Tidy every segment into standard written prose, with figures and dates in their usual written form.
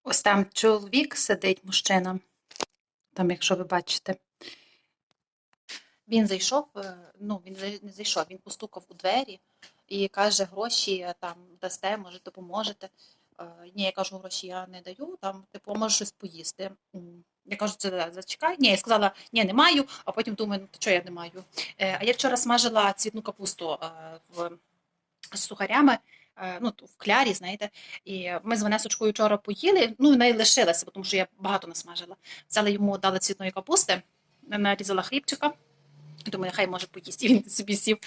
Ось там чоловік сидить, мужчина, там, якщо ви бачите. Він зайшов, він не зайшов, він постукав у двері і каже, гроші там дасте, може, допоможете. Ні, я кажу, гроші я не даю, там, типу, може щось поїсти. Я кажу, це зачекай. Ні, я сказала, ні, не маю, а потім думаю, ну, то чого я не маю. А я вчора смажила цвітну капусту з сухарями, в клярі, знаєте, і ми з Ванесочкою вчора поїли, ну, і неї лишилася, тому що я багато насмажила. Взяли йому, дали цвітної капусти, нарізала хлібчика, думаю, хай може поїсть. І він собі сів,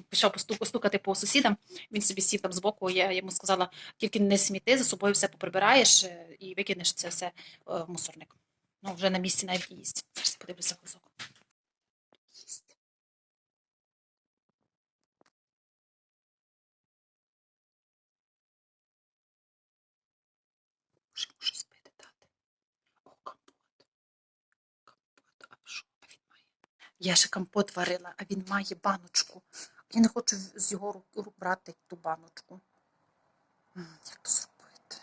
пішов постукати по сусідам, він собі сів там збоку, я йому сказала, тільки не сміти, за собою все поприбираєш і викинеш це все в мусорник. Ну, вже на місці навіть їсть. Зараз подивлюся кусок. Їсть. Може спити дати. О, компот. Компот, а що? А він має? Я ще компот варила, а він має баночку. Я не хочу з його рук брати ту баночку. Як то зробити?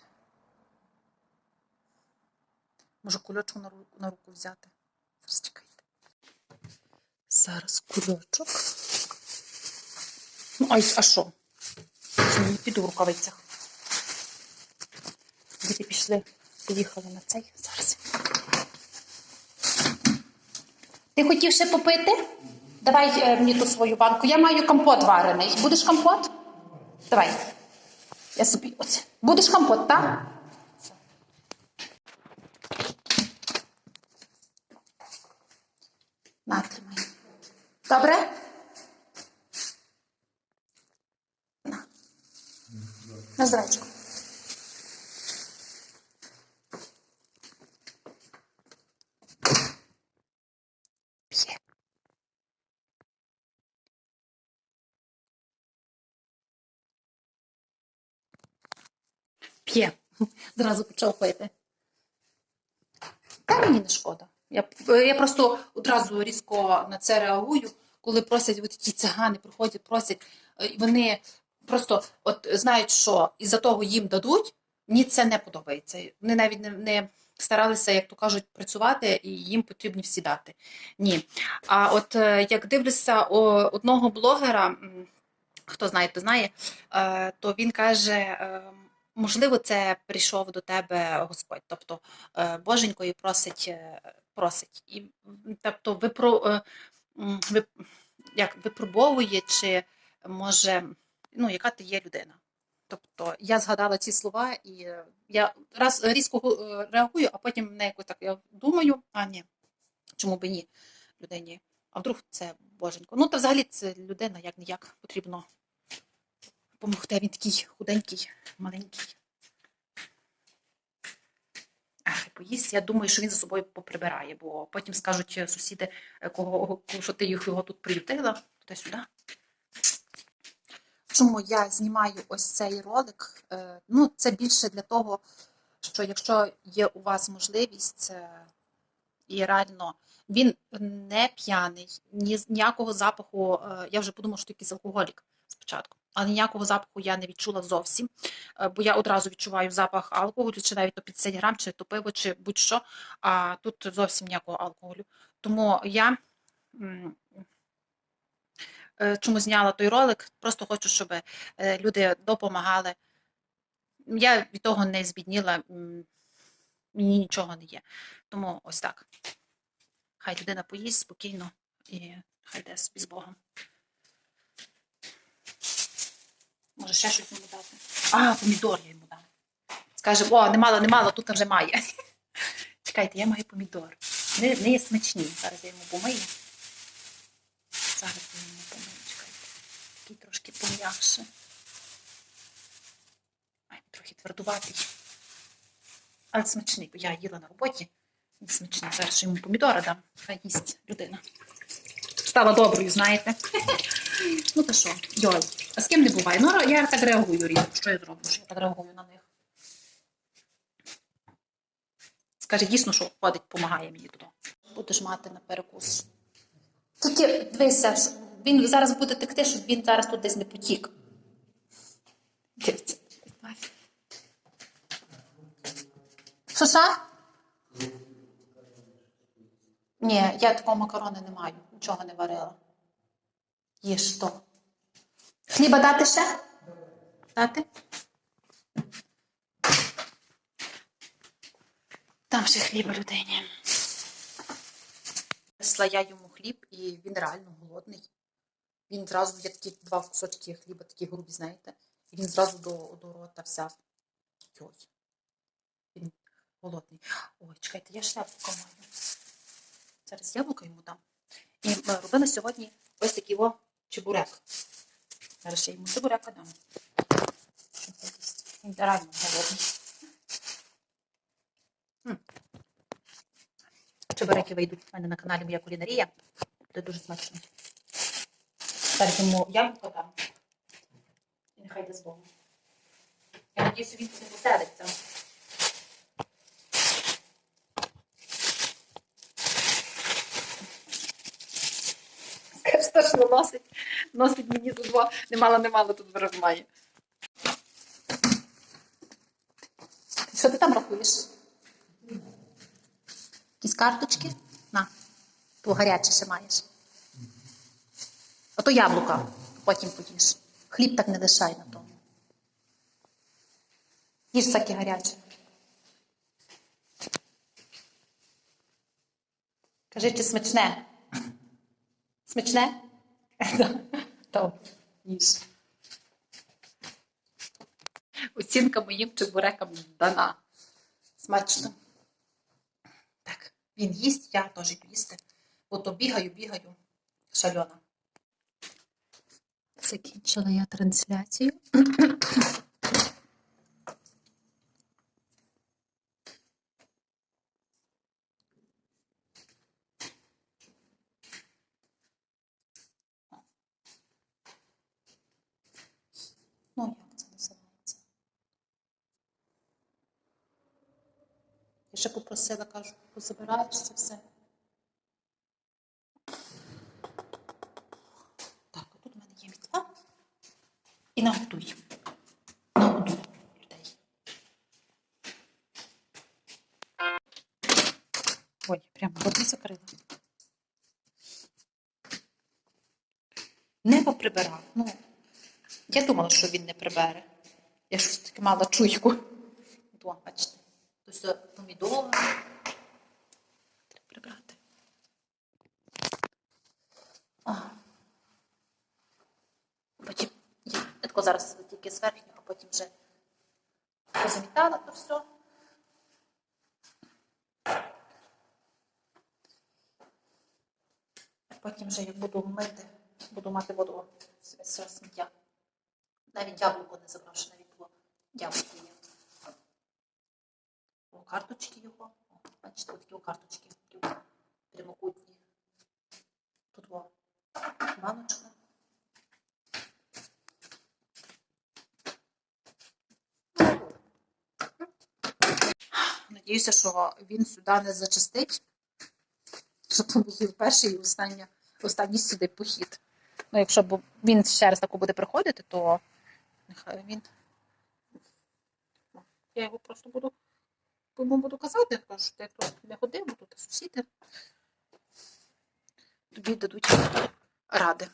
Може кульочок на руку взяти? Зараз чекайте. Зараз кульочок. Ну, а що? Не піду в рукавицях. Діти пішли, поїхали на цей. Зараз. Ти хотів ще попити? Давай мені ту свою банку. Я маю компот варений. Будеш компот? Давай. Я собі оце. Будеш компот, так? На, тримай. Добре? На здравечко. П'є. П'є. Зразу почав пити. Та мені не шкода. Я просто одразу різко на це реагую, коли просять от ті цигани, приходять, просять, і вони просто от знають, що із-за того їм дадуть, мені це не подобається. Вони навіть не старалися, як то кажуть, працювати, і їм потрібні всі дати. Ні. А от як дивлюся одного блогера, хто знає, то знає, то він каже, можливо, це прийшов до тебе Господь, тобто Боженько і просить. І, тобто випробовує, чи може, яка ти є людина. Тобто я згадала ці слова, і я раз різко реагую, а потім на якось так я думаю, ні, чому би ні людині, а вдруг це Боженько. Та взагалі це людина, як-ніяк потрібно допомогти, він такий худенький, маленький. Поїсть, я думаю, що він за собою поприбирає, бо потім скажуть сусіди, що ти його тут приютила, туди-сюди. Чому я знімаю ось цей ролик? Це більше для того, що якщо є у вас можливість, і реально він не п'яний, ніякого запаху, я вже подумала, що якийсь алкоголік спочатку, але ніякого запаху я не відчула зовсім, бо я одразу відчуваю запах алкоголю, чи навіть то 50 грам, чи то пиво, чи будь-що, а тут зовсім ніякого алкоголю. Тому я чому зняла той ролик, просто хочу, щоб люди допомагали. Я від того не збідніла, мені нічого не є. Тому ось так. Хай людина поїсть спокійно і хай йде собі з Богом. Може ще щось йому дати? Помідор я йому дам. Скаже, немало, тут вже має. Чекайте, я маю помідор. Не є смачні. Зараз я йому помию. Зараз я йому помию, чекайте. Такий трошки пом'якше. Трохи твердуватий. Але смачний, бо я їла на роботі. Він смачний. Зараз йому помідора дам. Хай їсть людина. Стала доброю, знаєте. Та що, йой. А з ким не буває? Я так реагую різко. Що я зроблю, що я так реагую на них? Скаже, дійсно, що ходить, допомагає мені туди. Будеш мати на перекус. Тільки, дивися, він зараз буде текти, щоб він зараз тут десь не потік. Дивіться. Що? Ні, я такого макарони не маю. Нічого не варила. Їж то. Хліба дати ще? Дати? Там ще хліба людині. Несла я йому хліб, і він реально голодний. Він зразу, є такі 2 кусочки хліба, такі грубі, знаєте. І він зразу до рота взяв. Йой. Він голодний. Ой, чекайте, я шляпку маю. Зараз яблуко йому дам. І ми робили сьогодні ось такий чебурек. Зараз я йому чебурека дам. Він реально голодний. Чебуреки вийдуть у мене на каналі Моя кулінарія. Це дуже смачно. Зараз йому яблуко дам. І нехай йде з Богом. Я надіюся, він не поселиться. Каже, точно носить мені тут немало тут виробмає. Що ти там рахуєш? Якісь карточки? На, то гаряче ще маєш. Ото яблука потім поїш. Хліб так не лишай на тому. Їж всяке гаряче. Кажи, чи смачне? Смачне? То, їж. Оцінка моїм чебурекам дана. Смачно. Так, він їсть, я теж йду їсти. Ото бігаю, шальона. Закінчила я трансляцію. Ну, як це називається? Я ще попросила, кажу, позабираєш це все. Так, тут у мене є мітла. І нагодуй. Нагодуй людей. Ой, прямо воду закрила. Не поприбирав. Ну, я думала, що він не прибере. Я щось таке мала чуйку. О, бачите. Тут помідори. Треба прибрати. Потім я тако зараз тільки зверхню, а потім вже позамітала то все. Потім вже як буду мити, буду мати воду з сміття. Навіть яблуко не забрав, що навіть було яблуко є. О, карточки його. О, бачите, ось такі карточки. Такі прямокутні. Тут баночка. Надіюся, що він сюди не зачастить. Що це був перший і останній сюди похід. Ну, якщо він ще раз тако буде приходити, то нехай він... Я його просто буду казати, що ти не ходив, бо тут сусіди. Тобі дадуть ради.